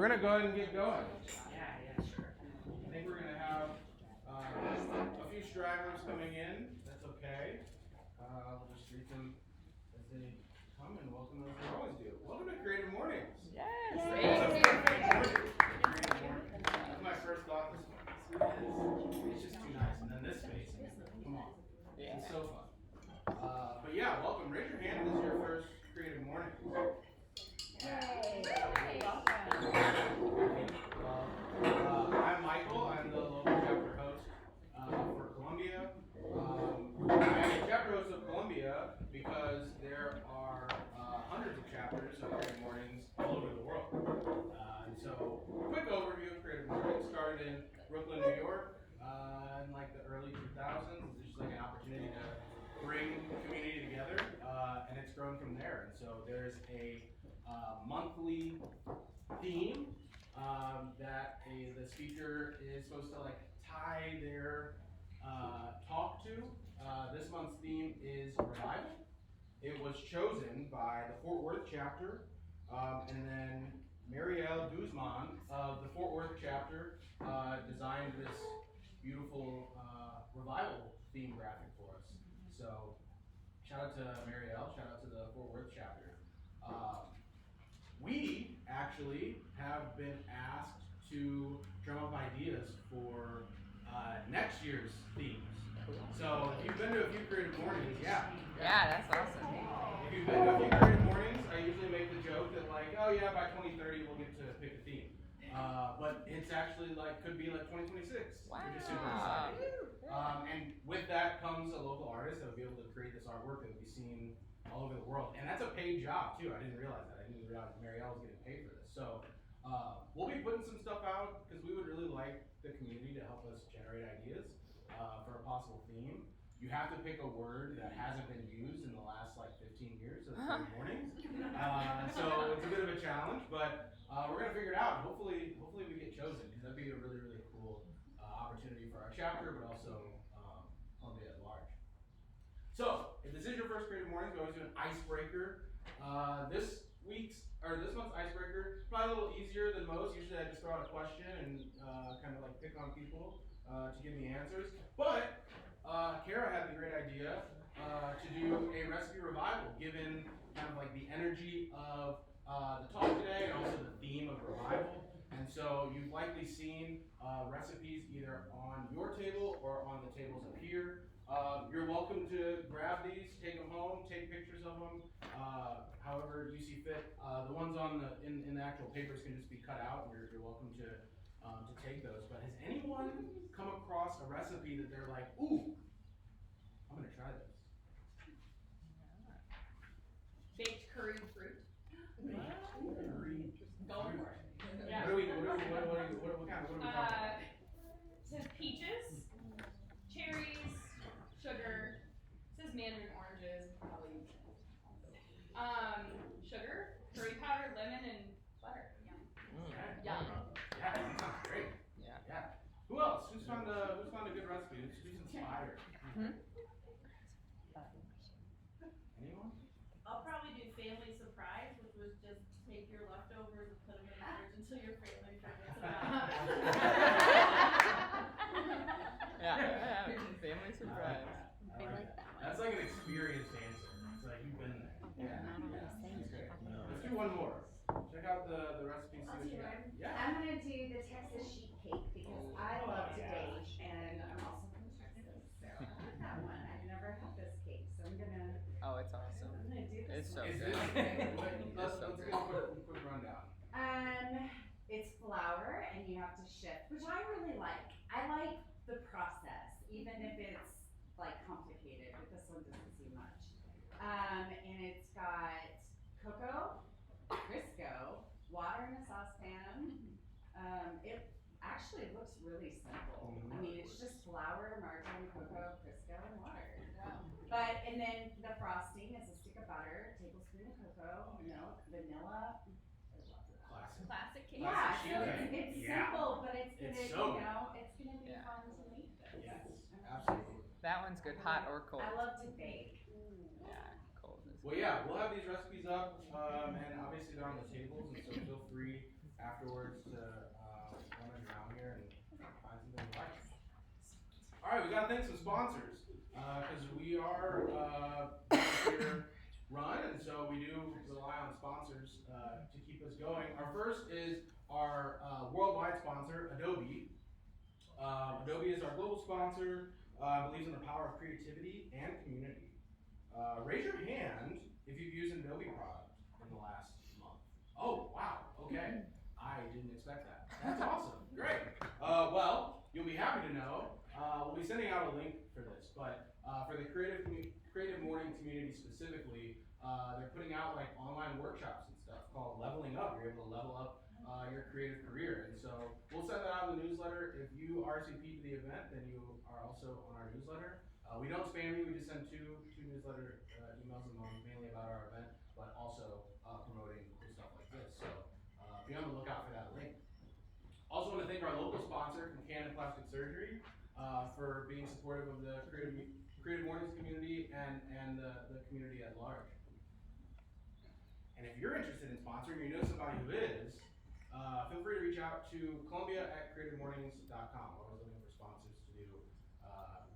we're going to go ahead and get going. Yeah, sure. I think we're going to have a few stragglers coming in. That's okay. We'll just treat them as they come and welcome them as we always do. Welcome to Creative Mornings. Yes. That's my first thought this morning. It's just too nice. And then this space, come on. It's so fun. But yeah, welcome. Raise your hand if this is your first Creative Morning. I'm Michael. I'm the local chapter host for Columbia. I'm the chapter host of Columbia because there are hundreds of chapters of Creative Mornings all over the world. And so, quick overview of Creative Mornings. Started in Brooklyn, New York in like the early 2000s. It's just like an opportunity to bring the community together, and it's grown from there. And so there's a monthly theme that the speaker is supposed to like tie their talk to. This month's theme is revival. It was chosen by the Fort Worth chapter, and then Marielle Guzman of the Fort Worth chapter designed this beautiful revival theme graphic for us. So shout out to Marielle, shout out to the Fort Worth chapter. We actually have been asked to drum up ideas for next year's themes. So if you've been to a few Creative Mornings, Yeah, that's awesome. If you've been to a few Creative Mornings, I usually make the joke that like, oh yeah, by 2030 we'll get to pick a theme. But it's actually like, could be like 2026. Wow. Which is super exciting. And with that comes a local artist that will be able to create this artwork that will be seen all over the world. And that's a paid job too. I didn't realize that. I didn't realize Marielle was getting paid for this. So we'll be putting some stuff out because we would really like the community to help us generate ideas for a possible theme. You have to pick a word that hasn't been used in the last like 15 years of the mornings. So it's a bit of a challenge, but we're gonna figure it out. Hopefully we get chosen because that'd be a really, really cool opportunity for our chapter, but also Columbia at large. So if this is your first Creative Mornings, we always do an icebreaker. This month's icebreaker probably a little easier than most. Usually I just throw out a question and kind of like pick on people to give me answers. But Kara had the great idea to do a recipe revival, given kind of like the energy of the talk today and also the theme of revival. And so you've likely seen recipes either on your table or on the tables up here. You're welcome to grab these, take them home, take pictures of them, however you see fit. The ones on in the actual papers can just be cut out, and you're welcome to take those. But has anyone come across a recipe that they're like, ooh, I'm gonna try this? Baked curried fruit. Curried. Go for it. Yeah. What kind of It says peaches, cherries, sugar. It says mandarin oranges. Probably. Sugar, curry powder, lemon, and butter. Okay. Yum. Yeah, that sounds great. Yeah. Who else? Who's found a good recipe? Who's inspired? Anyone? I'll probably do family surprise, which was just take your leftovers and put them in the fridge until your family forgets about Yeah, family surprise. I like that. That's like an experienced answer. It's like you've been there. Yeah. That's great. Let's do one more. Check out the recipe. I'll do one. Yeah. I'm gonna do the Texas sheet cake because I love to bake and I'm also from Texas, so I like that one. I've never had this cake, so I'm gonna It's awesome. do this It's so one. good. Let's get a quick rundown. It's flour and you have to shift, which I really like. I like the process, even if it's like complicated, but this one doesn't seem much. And it's got cocoa, Crisco, water in a saucepan. It actually looks really simple. I mean, it's just flour, margarine, cocoa, Crisco, and water. And then the frosting is a stick of butter, a tablespoon of cocoa, milk, vanilla. Classic cake. Yeah, Classic so cheese it's cake. simple, but it's gonna, It's so it's gonna be Yeah. fun to make this. Yes, absolutely. That one's good, hot or cold. I love to bake. Yeah, cold is Well, yeah, we'll have these recipes up, and obviously they're on the tables, and so feel free afterwards to run around here and find something you like. All right, we got to thank some sponsors because we are volunteer run, and so we do rely on sponsors to keep us going. Our first is our worldwide sponsor, Adobe. Adobe is our global sponsor, believes in the power of creativity and community. Raise your hand if you've used an Adobe product in the last month. Oh, wow, okay. I didn't expect that. That's awesome, great. Well, you'll be happy to know, we'll be sending out a link for this, but for the Creative Morning community specifically, they're putting out like online workshops and stuff called Leveling Up. You're able to level up your creative career, and so we'll send that out in the newsletter. If you RSVP to the event, then you are also on our newsletter. We don't spam you, we just send two newsletter emails a month, mainly about our event, but also promoting cool stuff like this. So be on the lookout for that link. Also want to thank our local sponsor, Concannon Plastic Surgery, for being supportive of the Creative Mornings community and the community at large. And if you're interested in sponsoring, or you know somebody who is, feel free to reach out to Columbia@CreativeMornings.com. We're always looking for sponsors to do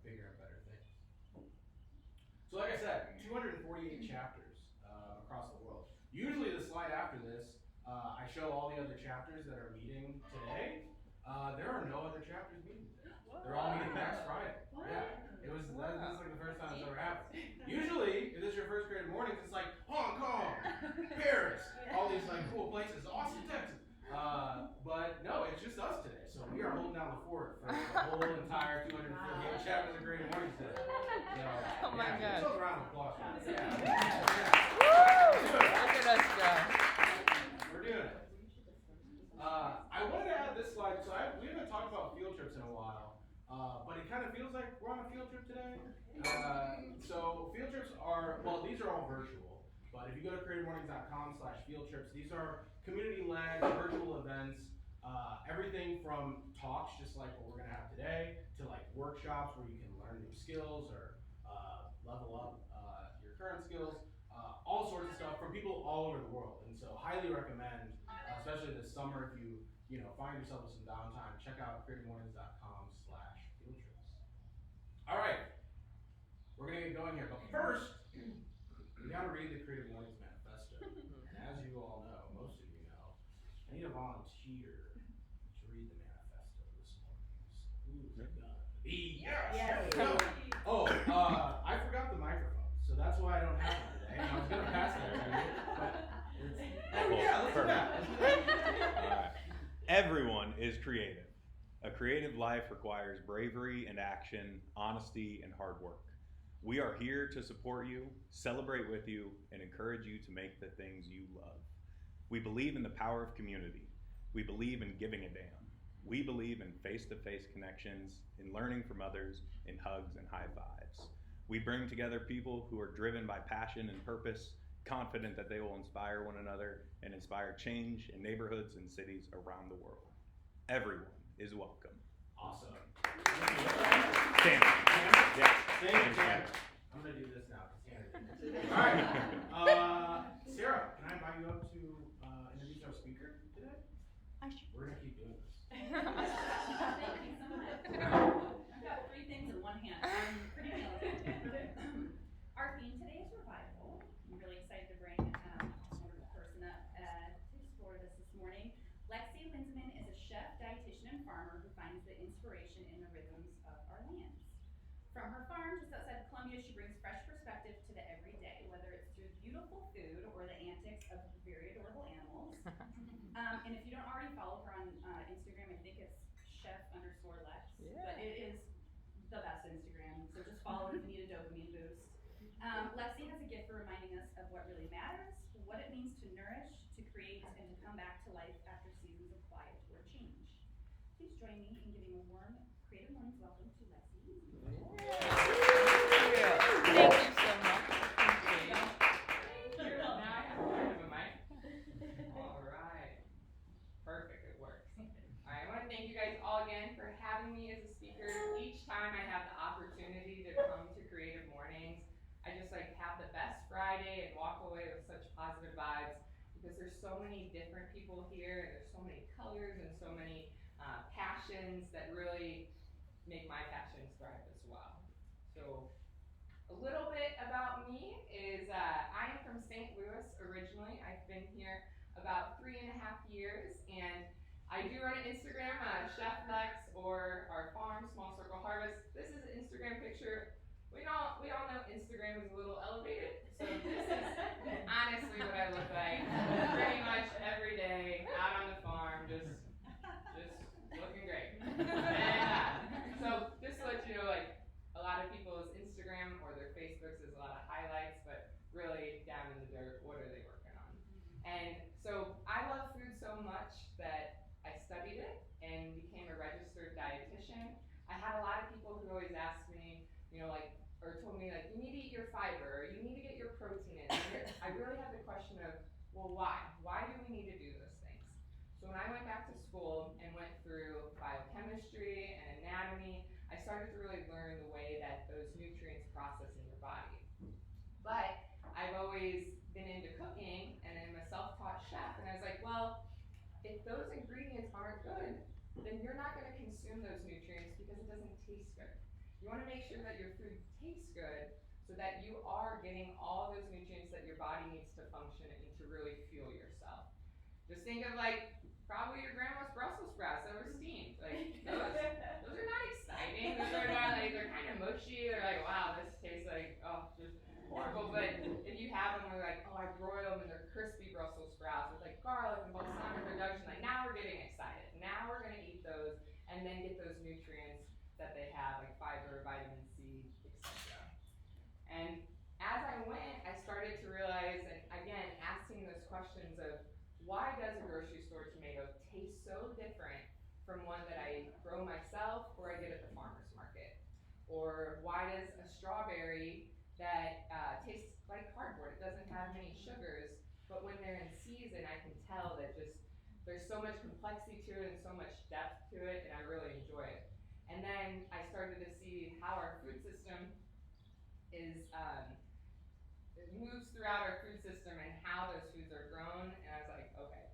bigger and better things. So like I said, 248 chapters across the world. Usually the slide after this, I show all the other chapters that are meeting today. There are no other chapters meeting today. They're all meeting next Friday. What? Yeah, that's like the first time it's ever happened. Usually, if this is your first Creative Mornings, it's like Hong Kong, Paris, all these like cool places, Austin, Texas. But no, it's just us today. So we are holding down the fort for the whole entire 248 chapters of Creative Mornings today. So, Oh my God. Just a round of applause. Yeah. Look at us go. We're doing it. I wanted to add this slide. So we haven't talked about field trips in a while, but it kind of feels like we're on a field trip today. So field trips are, well, these are all virtual, but if you go to creativemornings.com/field trips, these are community-led virtual events. Everything from talks, just like what we're gonna have today, to like workshops where you can learn new skills or level up your current skills. All sorts of stuff from people all over the world, and so highly recommend, especially this summer, if you find yourself with some downtime, check out creativemornings.com/field trips. All right, we're gonna get going here, but first, we gotta read the Creative Mornings Manifesto. And as you all know, most of you know, I need a volunteer to read the manifesto this morning. Who's gonna be? Yes. Yes. Oh, I forgot the microphone, so that's why I don't have one today. And I was gonna pass that to you, but yeah, let's do that. All right. Everyone is creative. A creative life requires bravery and action, honesty and hard work. We are here to support you, celebrate with you, and encourage you to make the things you love. We believe in the power of community. We believe in giving a damn. We believe in face-to-face connections, in learning from others, in hugs and high fives. We bring together people who are driven by passion and purpose, confident that they will inspire one another and inspire change in neighborhoods and cities around the world. Everyone is welcome. Awesome. Stand. Yes. Thank you. I'm gonna do this now. All right. Sarah, can I invite you up to introduce our speaker today? We're gonna keep doing this. Thank you so much. I've got 3 things in one hand. I'm pretty militant. Our theme today is revival. I'm really excited to bring a wonderful person up to explore this morning. Lexi Linsenman is a chef, dietitian, and farmer who finds the inspiration in the rhythms of our lands. From her farm just outside of Columbia, she brings fresh perspective to the everyday, whether it's through beautiful food or the antics of very adorable animals. And if you don't already follow her on Instagram, I think it's chef_Lex, but it is the best Instagram, so just follow it if you need a dopamine boost. Lexi has a gift for reminding us of what really matters, what it means to nourish, to create, and to come back to life after seasons of quiet or change. Please join me in giving a warm Creative Mornings welcome to Lexi. Thank you so much. You're welcome. Now I have kind of a mic. Alright. Perfect, it works. Alright, I want to thank you guys all again for having me as a speaker. Each time I have the opportunity to come to Creative Mornings, I just have the best Friday and walk away with such positive vibes because there's so many different people here and there's so many failures and so many passions that really make my passions thrive as well. So a little bit about me is I am from St. Louis originally. I've been here about 3.5 years, and I do run an Instagram, Chef Lex, or our farm, Small Circle Harvest. This is an Instagram picture. We all know Instagram is a little elevated, so this is honestly what I look like pretty much every day out on the farm, just looking great. And so just to let you know, like a lot of people's Instagram or their Facebooks is a lot of highlights, but really down in the dirt, what are they working on? And so I love food so much that I studied it and became a registered dietitian. I had a lot of people who always asked me, or told me like, you need to eat your fiber, or you need to get your protein in. And I really had the question of, well, why? Why do we need to do those things? So when I went back to school and went through biochemistry and anatomy, I started to really learn the way that those nutrients process in your body. But I've always been into cooking, and I'm a self-taught chef, and I was like, well, if those ingredients aren't good, then you're not going to consume those nutrients because it doesn't taste good. You want to make sure that your food tastes good so that you are getting all those nutrients that your body needs to function and to really fuel yourself. Just think of like probably your grandma's Brussels sprouts that were steamed. Like those are not exciting. Those are not like, they're kind of mushy. They're like, wow, this tastes like, oh, just horrible. But if you have them, they're like, oh, I broil them and they're crispy Brussels sprouts with like garlic and balsamic reduction. Like now we're getting excited. Now we're gonna eat those and then get those nutrients that they have, like fiber, vitamin C, etc. And as I went, I started to realize, and again, asking those questions of, why does a grocery store tomato taste so different from one that I grow myself or I get at the farmer's market? Or why does a strawberry that tastes like cardboard, it doesn't have many sugars, but when they're in season, I can tell that just there's so much complexity to it and so much depth to it, and I really enjoy it. And then I started to see how our food system is, it moves throughout our food system and how those foods are grown, and I was like, okay.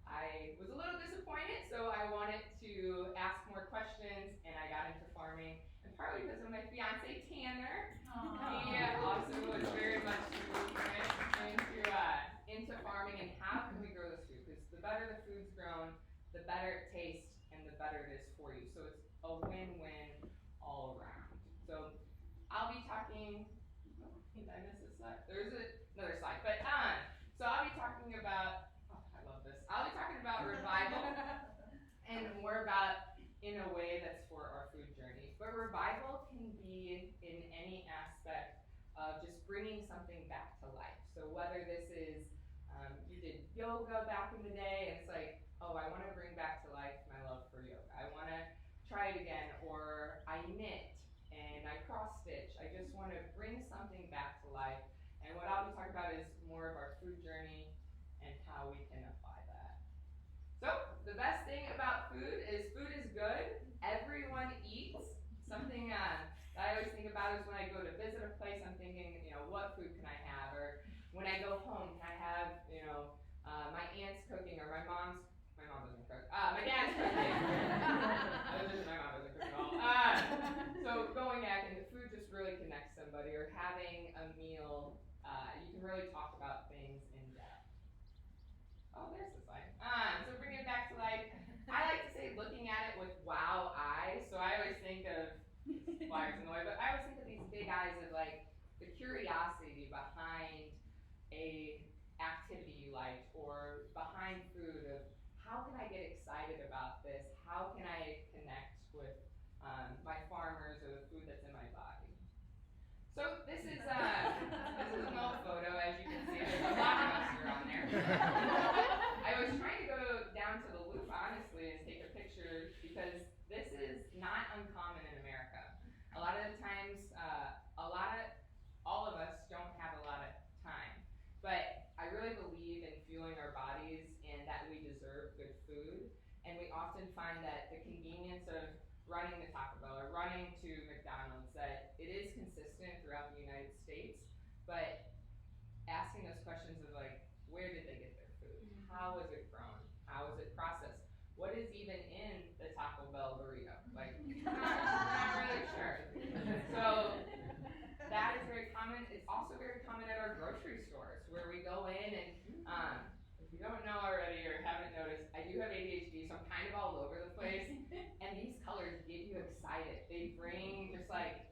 I was a little disappointed, so I wanted to ask more questions, and I got into farming, and partly because of my fiance, Tanner. He also was very much into farming and how can we grow this food, because the better the food's grown, the better it tastes, and the better it is for you. So it's a win-win all around. So I'll be talking, did I miss a slide? There's another slide, but so I'll be talking about, I love this. I'll be talking about revival and more about in a way that's for our food journey. But revival can be in any aspect of just bringing something back to life. So whether this is, you did yoga back in the day, and it's like, oh, I want to bring back to life my love for yoga. I want to try it again, or I knit and I cross stitch. I just want to bring something back to life. And what I'll be talking about is more of our food journey and how we can apply that. So the best thing about food is good. Everyone eats. Something that I always think about is when I go to visit a place, I'm thinking, what food can I have? Or when I go home, can I have, my aunt's cooking, or my mom doesn't cook. My dad's cooking. My mom doesn't cook at all. So going back, and the food just really connects somebody, or having a meal, you can really talk about things in depth. Oh, there's the slide. So bringing it back to life, I like to say looking at it with wow eyes. So I always think of flyers in the way, but I always think of these big eyes of like the curiosity behind a activity you liked, or behind food of how can I get excited about this? How can I connect with my farmers or the food that's in my body? So this is an old photo, as you can see. There's a lot of us here on there. I was trying to go down to the loop, honestly, and take a picture because this is not uncommon in America. A lot of the times, all of us don't have a lot of time, but I really believe in fueling our bodies and that we deserve good food. And we often find that the convenience of running to Taco Bell or running to McDonald's, that it is consistent throughout the United States, but asking those questions of like, where did they get their food? How was it grown? How was it processed? What is do have ADHD, so I'm kind of all over the place. And these colors get you excited. They bring just like,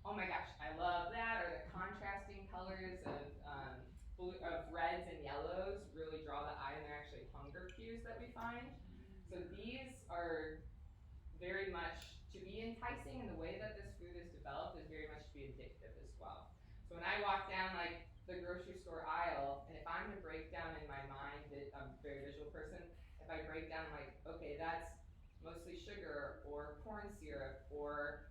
oh my gosh, I love that, or the contrasting colors of reds and yellows really draw the eye, and they're actually hunger cues that we find. So these are very much to be enticing, and the way that this food is developed is very much to be addictive as well. So when I walk down like the grocery store aisle, and if I'm gonna break down in my mind, I'm a very visual person, if I break down like, okay, that's mostly sugar or corn syrup or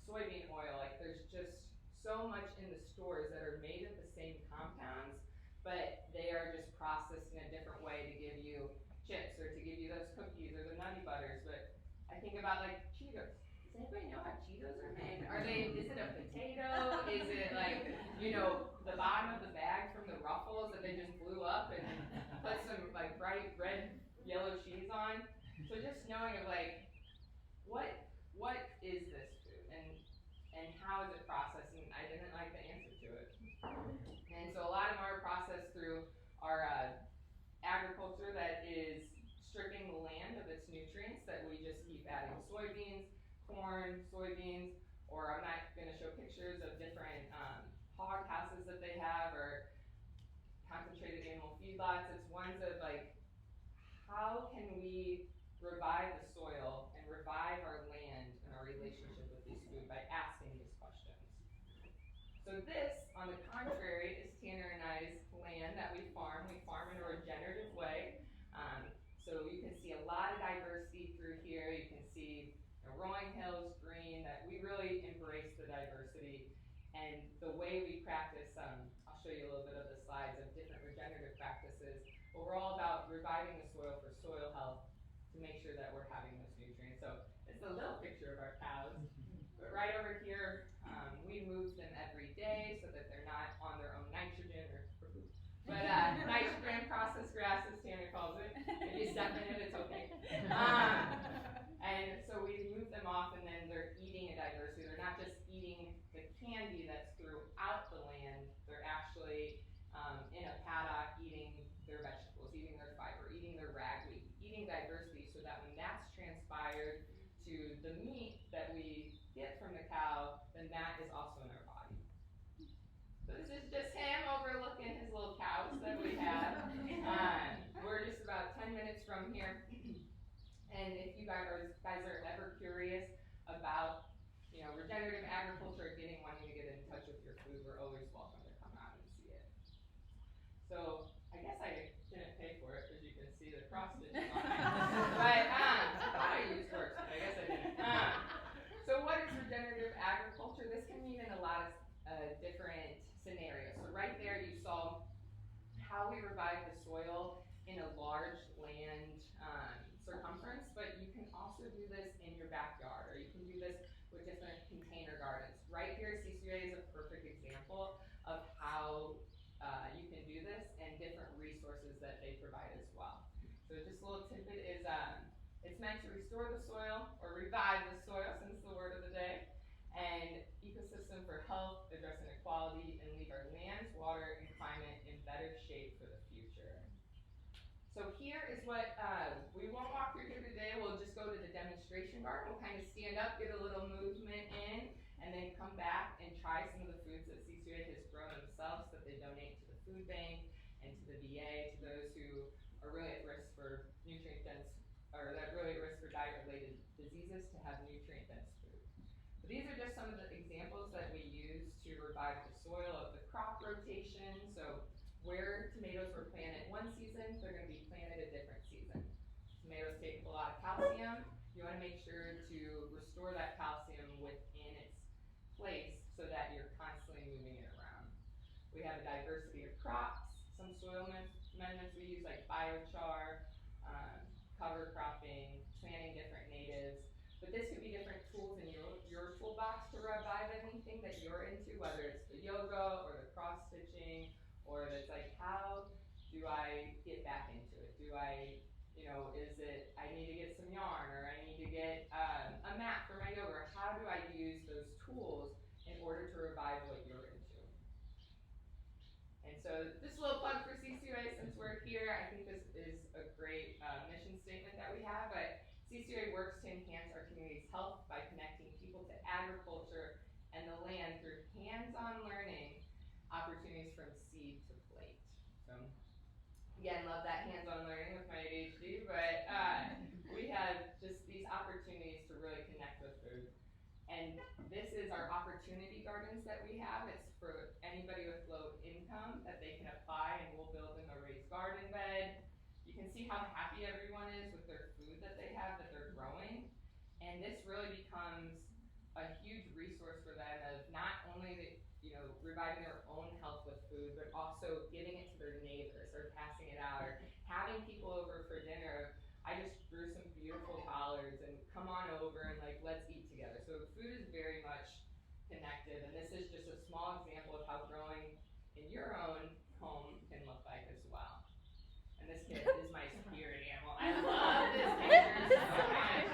soybean oil, like there's just so much in the stores that are made of the same compounds, but they are just processed in a different way to give you chips or to give you those cookies or the nutty butters. But I think about like Cheetos. Does anybody know how Cheetos are made? Is it a potato? Is it like, the bottom of the bag from the Ruffles that they just blew up and put some like bright red, yellow cheese on? So just knowing of like, what is this food and how is it processed? And I didn't like the answer to it. And so a lot of them are processed through our agriculture that is stripping the land of its nutrients, that we just keep adding soybeans, corn, soybeans, or I'm not going to show pictures of different hog houses that they have or concentrated animal feedlots. It's ones of like, how can we revive the soil and revive our land and our relationship with this food by asking these questions. So this, on the contrary, is Tanner and I's land that we farm. We farm in a regenerative way. So you can see a lot of diversity through here. You can see rolling hills, green, that we really embrace the diversity. And the way we practice, I'll show you a little bit of the slides of different regenerative practices, but we're all about reviving the soil for soil health to make sure that we're having those nutrients. So it's a little picture of our cows, but right over here, we move them every day so that they're not on their own nitrogen but nitrogen processed grass, as Tanner calls it. If you step in it, it's okay. And so we move them off, and then they're eating a diversity. They're not just eating the candy that's throughout the land. They're actually in a paddock eating their vegetables, eating their fiber, eating their ragweed, eating diversity, so that when that's transpired to the meat that we get from the cow, then that is also in our body. So this is just him overlooking his little cows that we have. We're just about 10 minutes from here. And if you guys are ever curious about, regenerative agriculture, wanting to get in touch with your food, we're always welcome to come out and see it. So I guess I didn't pay for it, because you can see the cross stitching on it. But I thought I used works, but I guess I didn't. So what is regenerative agriculture? This can mean in a lot of different scenarios. So right there you saw how we revive the soil in a large land circumference, but you can also do this in your backyard, or you can do this with different container gardens. Right here, CCUA is a perfect example of how you can do this, and different resources that they provide as well. So just a little tidbit is it's meant to restore the soil, or revive the soil, since the word of the day, and ecosystem for health, address inequality, and leave our lands, water, and climate in better shape for the future. So here is what, we won't walk through here today, we'll just go to the demonstration garden. We'll kind of stand up, get a little movement in, and then come back and try some of the foods that CCUA has grown themselves, that they donate to the food bank and to the VA, to those who are really at risk for nutrient dense, or that really at risk for diet related diseases, to have nutrient dense food. So these are just some of the examples that we use to revive the soil of the crop rotation. So where tomatoes were planted one season, they're going to be planted a different season. Tomatoes take up a lot of calcium. You want to make sure to restore that calcium within its place, so that you're constantly moving it around. We have a diversity of crops, some soil amendments we use, like biochar, cover cropping, planting different natives. But this could be different tools in your toolbox to revive anything that you're into, whether it's the yoga or the cross stitching, or it's like, how do I get back into it? Do I, is it, I need to get some yarn, or I need to get a mat for my yoga, or how do I use those tools in order to revive what you're into? And so just a little plug for CCUA, since we're here. I think this is a great mission works to enhance our community's health by connecting people to agriculture and the land through hands-on learning opportunities from seed to plate. So, again, love that hands-on learning with my ADHD, but we have just these opportunities to really connect with food. And this is our opportunity gardens that we have. It's for anybody with low income that they can apply, and we'll build them a raised garden bed. You can see how happy everyone is with their food that they have, that they're growing. And this really becomes a huge resource for them of not only reviving their own health with food, but also giving it to their neighbors or passing it out or having people over for dinner. I just grew some beautiful collards and come on over and let's eat together. So food is very much connected, and this is just a small example of how growing in your own home can look like as well. And this kid is my spirit animal. I love this picture so much.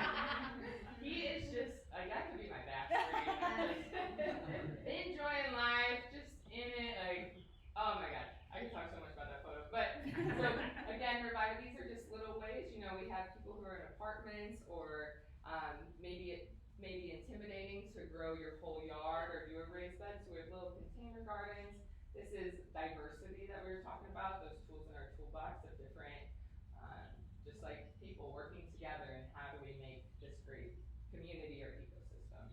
He is just that could be my backstory. Enjoying life, just in it, oh my god, I could talk so much about that photo. But so again, Revive, these are just little ways. We have people who are in apartments, or maybe intimidating to grow your whole yard or do a raised bed. So we have little container gardens. This is diversity that we were talking about, those tools in our toolbox of different, just like people working together, and how do we make this great community or ecosystem.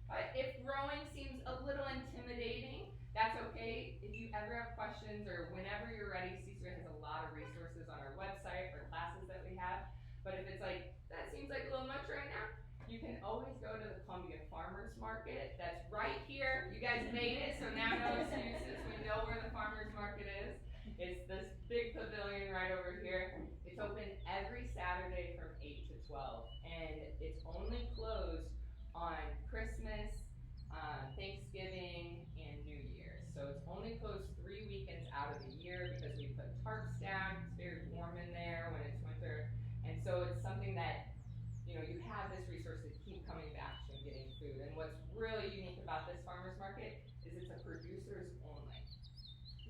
But if growing seems a little intimidating, that's okay. If you ever have questions or whenever you're ready, C-Suite has a lot of resources on our website for classes that we have. But if it's that seems like a little much right now, you can always go to the Columbia Farmers Market. That's right here. You guys made it, so now no excuses. We know where the Farmers Market is. It's this big pavilion right over here. It's open every Saturday from 8 to 12, and it's only closed on Christmas, Thanksgiving, and New Year's. So it's only closed 3 weekends out of the year because we put tarps down. It's very warm in there when it's winter, and so it's something that you have this resource to keep coming back to and getting food. And what's really unique about this farmers market is it's a producers only.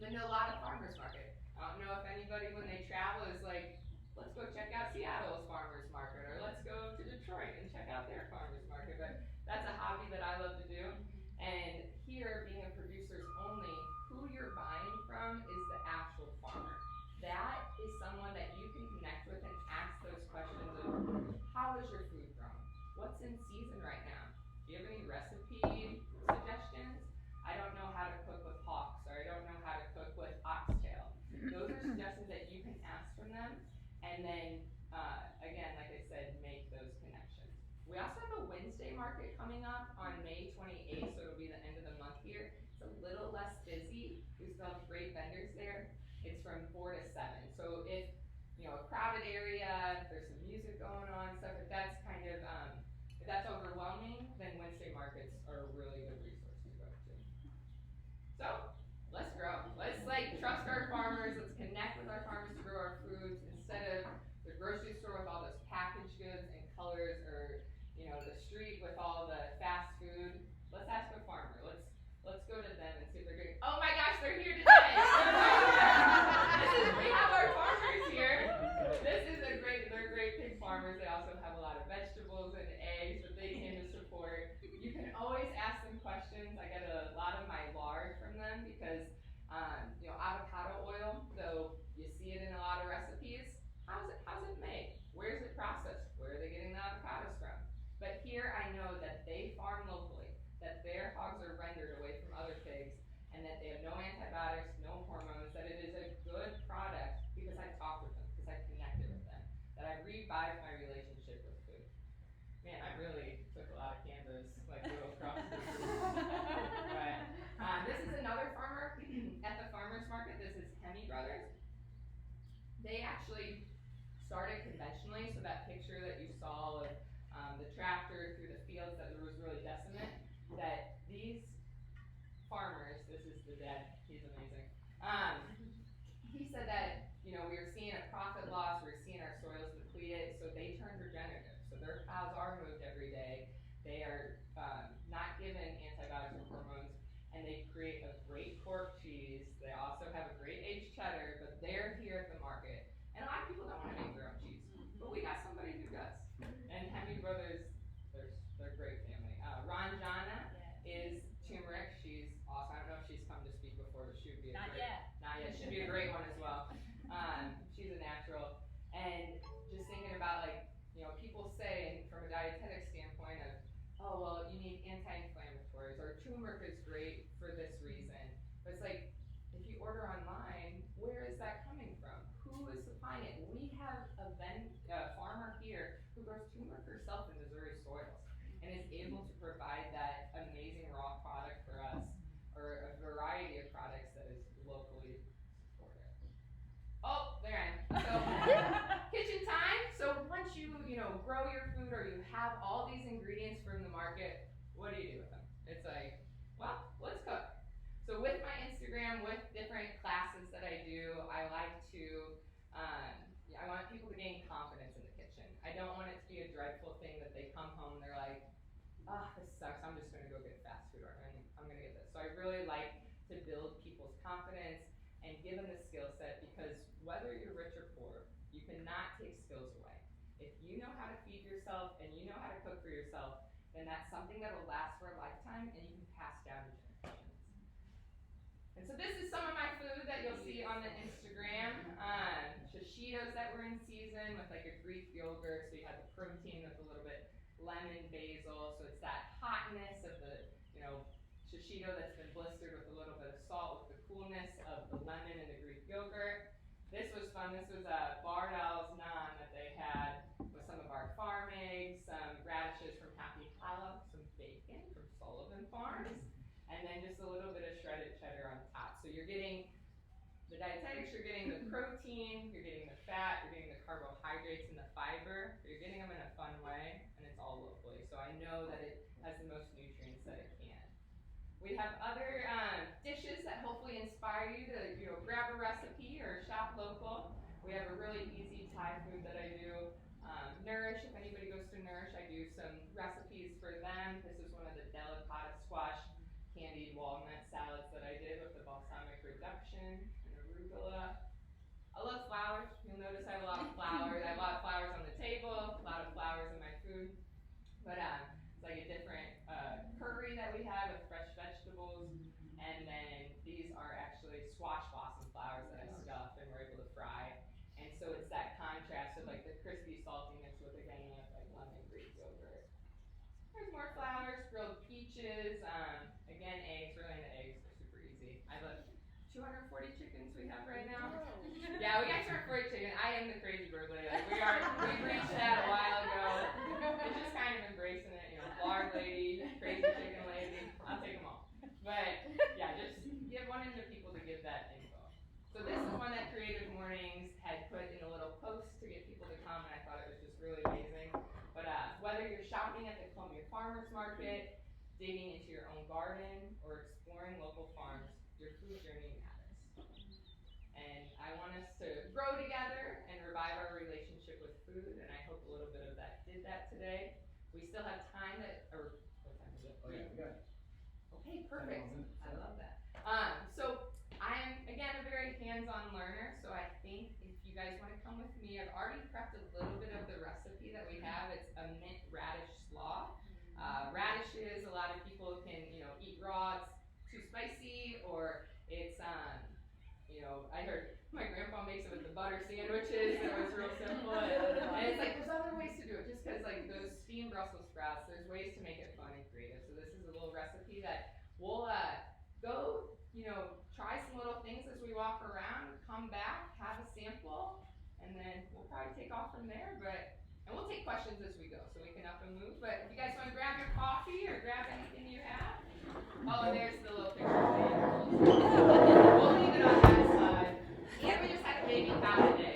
Been to a lot of farmers market. I don't know if anybody when they travel is let's go check out Seattle's farmers market, or let's go to Detroit and check out their farmers market. But that's a hobby that I love to do. And here, being a producers only, who you're buying from is the actual farmer. That is someone that you can connect with and ask those questions of, how is your food grown? What's in season right now? Do you have any recipe suggestions? I don't know how to cook with hawks, or I don't know how to cook with oxtail. Those are suggestions that you can ask from them, and then, again, like I said, make those connections. We also have a Wednesday market coming up on May 28th, so it'll be the end of the month here. It's a little less busy. We still have great vendors there. It's from 4 to 7. So if a crowded area, if there's some music going on, stuff, if that's if that's overwhelming, then Wednesday markets are a really good resource to go to. So let's grow. Let's trust our farmers. Let's connect with our farmers to grow our foods instead of the grocery store with all those packaged goods and colors, or the street with all the fast food. Let's ask a farmer. Let's go to them and see if they're doing. Oh my gosh, they're here today. We have our farmers here. They're great pig farmers. They also have a lot of vegetables and eggs that they came to support. You can always ask them questions. I get a lot of my lard from them because, avocado oil, though you see it in a lot of recipes, how's it made? Where's it processed? Where are they getting the avocados from? But here I know that they farm locally, that their hogs are rendered away from other pigs, and that they have no antibiotics, no hormones, that it is a good product because I've talked with them, because I've connected with them, that I've revived my relationship with food. Man, I really took a lot of canvas, go across this room. But this is another farmer at the farmer's market. This is Hemi Brothers. They actually started conventionally, so that picture that you saw of the tractor through the fields that was really decimate, that these farmers, this is the dad, he's amazing. He said that, we were seeing a profit loss, we were seeing our soils depleted, so they turned regenerative. So their cows are moved every day. They are not given antibiotics or hormones, and they create a great pork cheese. They also have a great aged cheddar, but they're here at the market. And a lot of people don't want to make their own cheese, but we got somebody who does. And you, grow your food or you have all these ingredients from the market, what do you do with them? It's like, well, let's cook. So with my Instagram, with different classes that I do, I like to, I want people to gain confidence in the kitchen. I don't want it to be a dreadful thing that they come home and they're like, this sucks, I'm just gonna go get fast food or I'm gonna get this. So I really like to build people's confidence and give them the skill set, because whether you're rich or poor, you cannot take skills away. If you know how to feed yourself and you know how to cook for yourself, then that's something that will last for a lifetime and you can pass down to generations. And so this is some of my food that you'll see on the Instagram. Shishitos that were in season with like a Greek yogurt, so you have the protein with a little bit lemon, basil, so it's that hotness of the, shishito that's been blistered with a little bit of salt with the coolness of the lemon and the Greek yogurt. This was fun. This was a Bardell's naan that they had with some of our farm eggs, some radishes from Happy Hollow, some bacon from Sullivan Farms, and then just a little bit of shredded cheddar on top. So you're getting the dietetics, you're getting the protein, you're getting the fat, you're getting the carbohydrates and the fiber, but you're getting them in a fun way, and it's all locally. So I know that it has the most nutrients that it can. We have other dishes that hopefully inspire you to grab a recipe or shop local. We have a really easy Thai food that I do. Nourish, if anybody goes to Nourish, I do some recipes for them. This is one of the delicata squash candied walnut salads that I did with the balsamic reduction and arugula. I love flowers. You'll notice I have a lot of flowers. I have a lot of flowers on the table, a lot of flowers in my food. But it's like a different curry that we have with fresh vegetables. And then these are actually squash blossom flowers that I stuffed and we're able to fry. And so it's that contrast of like the crispy saltiness with, again, like lemon Greek yogurt. There's more flowers, grilled peaches, again, eggs. Really into eggs, they're super easy. I have 240 chickens we have right now. Yeah, we got 240 chickens. I am the crazy bird lady. Like we reached that a while ago. It's just kind of embracing it, lard lady, crazy chicken lady. I'll take them all. But yeah, just give one in to people to give that info. So this is one that Creative Mornings had put in a little post to get people to come, and I thought it was just really amazing. But whether you're shopping at the Columbia Farmers Market, digging into your own garden, or exploring local farms, your food journey matters. And I want us to grow together and revive our relationship with food, and I hope a little bit of that did that today. We still have time what time is it? Oh yeah, we got it. Okay, perfect. I love that. So I am, again, a very hands-on learner, so I think if you guys want to come with me, I've already prepped a little bit of the recipe that we have. It's a mint radish slaw. Radishes, a lot of people can, eat raw. It's too spicy, or it's, I heard my grandpa makes it with the butter sandwiches. It was real simple, and it's like there's other ways to do it. Just because like those steamed Brussels sprouts, there's ways to make it fun and creative. So this is a little recipe that we'll go, try some little things as we walk around, come back, have a sample, and then we'll probably take off from there. And we'll take questions as we go, so we can up and move. But if you guys want to grab your coffee or grab anything you have. Oh, and there's the little picture of the animals. We'll leave it on that side. And we just had a baby cow today.